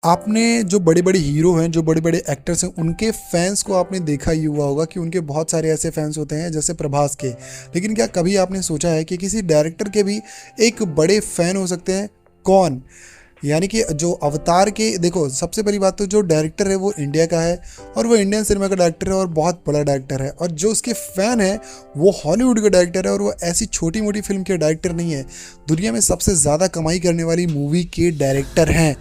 आपने जो बड़े-बड़े हीरो हैं, जो बड़े-बड़े एक्टर्स हैं, उनके फैन्स को आपने देखा ही हुआ होगा कि उनके बहुत सारे ऐसे फैन्स होते हैं जैसे प्रभास के। लेकिन क्या कभी आपने सोचा है कि किसी डायरेक्टर के भी एक बड़े फैन हो सकते हैं? कौन? यानी कि जो अवतार के देखो सबसे पहली बात तो जो डायरेक्टर है वो इंडिया का है और वो इंडियन सिनेमा का डायरेक्टर है और बहुत बड़ा डायरेक्टर है, और जो उसके फ़ैन है वो हॉलीवुड का डायरेक्टर है और वो ऐसी छोटी-मोटी फ़िल्म के डायरेक्टर नहीं है। दुनिया में सबसे ज़्यादा कमाई करने वाली मूवी के डायरेक्टर हैं।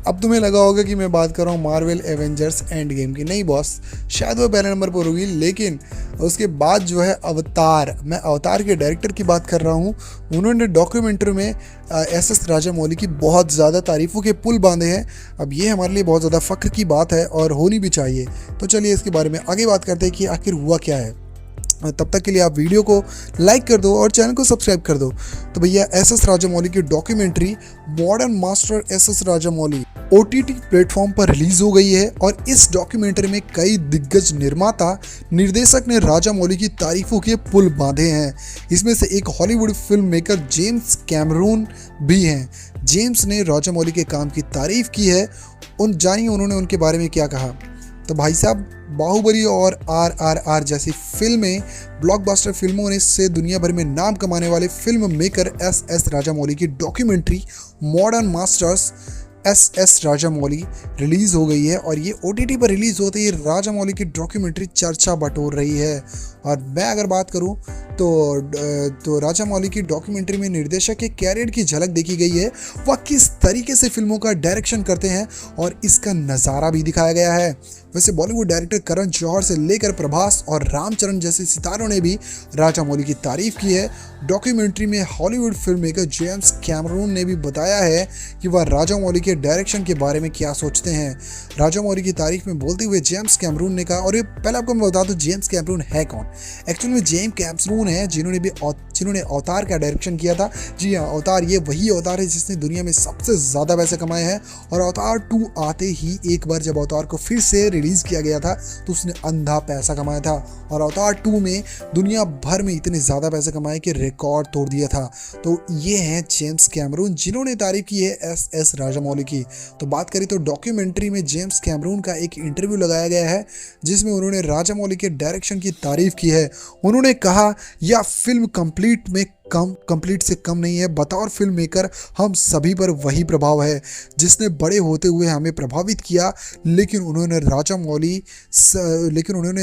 अब तुम्हें लगा होगा कि मैं बात कर रहा हूँ मार्वल एवेंजर्स एंड गेम की। नहीं बॉस, शायद वो पहले नंबर पर होगी, लेकिन उसके बाद जो है अवतार, मैं अवतार के डायरेक्टर की बात कर रहा हूँ। उन्होंने डॉक्यूमेंट्री में एस राजामौली की बहुत ज़्यादा तारीफ़ों के पुल बांधे हैं। अब ये हमारे लिए बहुत ज़्यादा फ़ख्र की बात है और होनी भी चाहिए। तो चलिए इसके बारे में आगे बात करते हैं कि आखिर हुआ क्या है। तब तक के लिए आप वीडियो को लाइक कर दो और चैनल को सब्सक्राइब कर दो। तो भैया एस राजामौली की documentary modern master S Rajamouli OTT platform पर रिलीज हो गई है और इस डॉक्यूमेंट्री में कई दिग्गज निर्माता निर्देशक ने राजामौली की तारीफों के पुल बांधे हैं। इसमें से एक Hollywood film maker James Cameron भी हैं। जेम्स ने राजामौली के काम की तारीफ की है। जानिए उन्होंने उनके बारे में क्या कहा। तो भाई साहब, बाहुबली और RRR जैसी फिल्में, ब्लॉकबस्टर फिल्मों ने से दुनिया भर में नाम कमाने वाले फिल्म मेकर एस राजामौली की documentary modern masters S Rajamouli release हो गई है और ये OTT पर रिलीज होते ही राजामौली की डॉक्यूमेंट्री चर्चा बटोर रही है। और मैं अगर बात करूं तो राजामौली की डॉक्यूमेंट्री में निर्देशक के कैरियर की झलक देखी गई है। वह किस तरीके से फिल्मों का डायरेक्शन करते हैं और इसका नज़ारा भी दिखाया गया है। वैसे बॉलीवुड डायरेक्टर करण जौहर से लेकर प्रभास और रामचरण जैसे सितारों ने भी राजामौली की तारीफ की है। डॉक्यूमेंट्री में Hollywood film maker James Cameron ने भी बताया है कि वह राजामौली के डायरेक्शन के बारे में क्या सोचते हैं। राजामौली की तारीफ में बोलते हुए जेम्स कैमरून ने कहा, और ये पहले आपको मैं बता दूं जेम्स कैमरून है कौन। एक्चुअली में जेम्स कैमरून है जिन्होंने अवतार का डायरेक्शन किया था। जी हाँ, अवतार ये वही अवतार है जिसने दुनिया में सबसे ज़्यादा पैसे कमाए हैं। और अवतार 2 आते ही एक बार जब अवतार को फिर से रिलीज़ किया गया था तो उसने अंधा पैसा कमाया था और अवतार 2 में दुनिया भर में इतने ज़्यादा पैसे कमाए कि रिकॉर्ड तोड़ दिया था। तो ये हैं जेम्स कैमरून जिन्होंने तारीफ की है एस राजामौली की। तो बात करें तो डॉक्यूमेंट्री में जेम्स कैमरून का एक इंटरव्यू लगाया गया है जिसमें उन्होंने राजामौली के डायरेक्शन की तारीफ की है। उन्होंने कहा, यह फिल्म कंप्लीट से कम नहीं है। बतौर फिल्म मेकर हम सभी पर वही प्रभाव है जिसने बड़े होते हुए हमें प्रभावित किया, लेकिन उन्होंने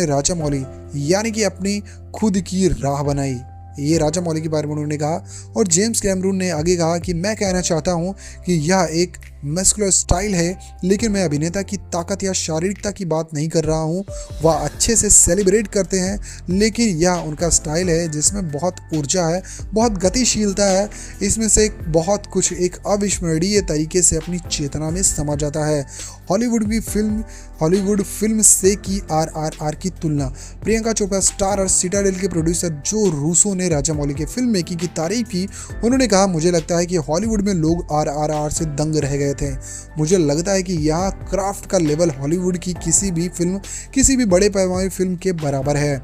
राजामौली यानी कि अपनी खुद की राह बनाई। ये राजामौली के बारे में उन्होंने कहा। और जेम्स कैमरून ने आगे कहा कि मैं कहना चाहता हूँ कि यह एक मस्कुलर स्टाइल है, लेकिन मैं अभिनेता की ताकत या शारीरिकता की बात नहीं कर रहा हूँ। वह अच्छे से सेलिब्रेट करते हैं, लेकिन यह उनका स्टाइल है जिसमें बहुत ऊर्जा है, बहुत गतिशीलता है। इसमें से बहुत कुछ एक अविस्मरणीय तरीके से अपनी चेतना में समा जाता है। हॉलीवुड फिल्म से की RRR की तुलना। प्रियंका चोपड़ा स्टार और सिटाडेल के प्रोड्यूसर जो रूसो ने राजामौली के फिल्म मेकिंग की तारीफ की। उन्होंने कहा, मुझे लगता है कि हॉलीवुड में लोग RRR से दंग रह गए थे। मुझे लगता है कि यहाँ क्राफ्ट का लेवल हॉलीवुड की किसी भी बड़े पैमाने फिल्म के बराबर है।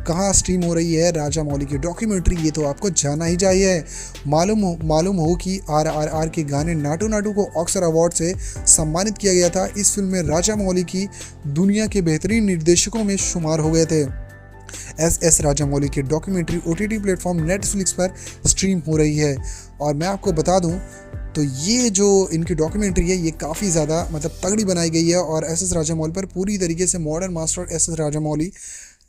कहाँ स्ट्रीम हो रही है राजामौली की डॉक्यूमेंट्री, ये तो आपको जाना ही चाहिए। मालूम हो कि RRR के गाने नाटू नाटू को ऑस्कर अवार्ड से सम्मानित किया गया था। इस फिल्म में राजामौली की दुनिया के बेहतरीन निर्देशकों में शुमार हो गए थे। एस राजामौली की डॉक्यूमेंट्री OTT प्लेटफॉर्म नेटफ्लिक्स पर स्ट्रीम हो रही है। और मैं आपको बता दूं तो ये जो इनकी डॉक्यूमेंट्री है ये काफ़ी ज़्यादा तगड़ी बनाई गई है और एस राजामौली पर पूरी तरीके से मॉडर्न मास्टर एस राजामौली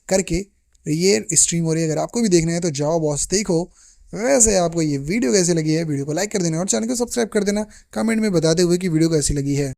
करके ये स्ट्रीम हो रही है। अगर आपको भी देखना है तो जाओ बॉस देखो। वैसे आपको ये वीडियो कैसी लगी है, वीडियो को लाइक कर देना और चैनल को सब्सक्राइब कर देना, कमेंट में बताते हुए कि वीडियो कैसी लगी है।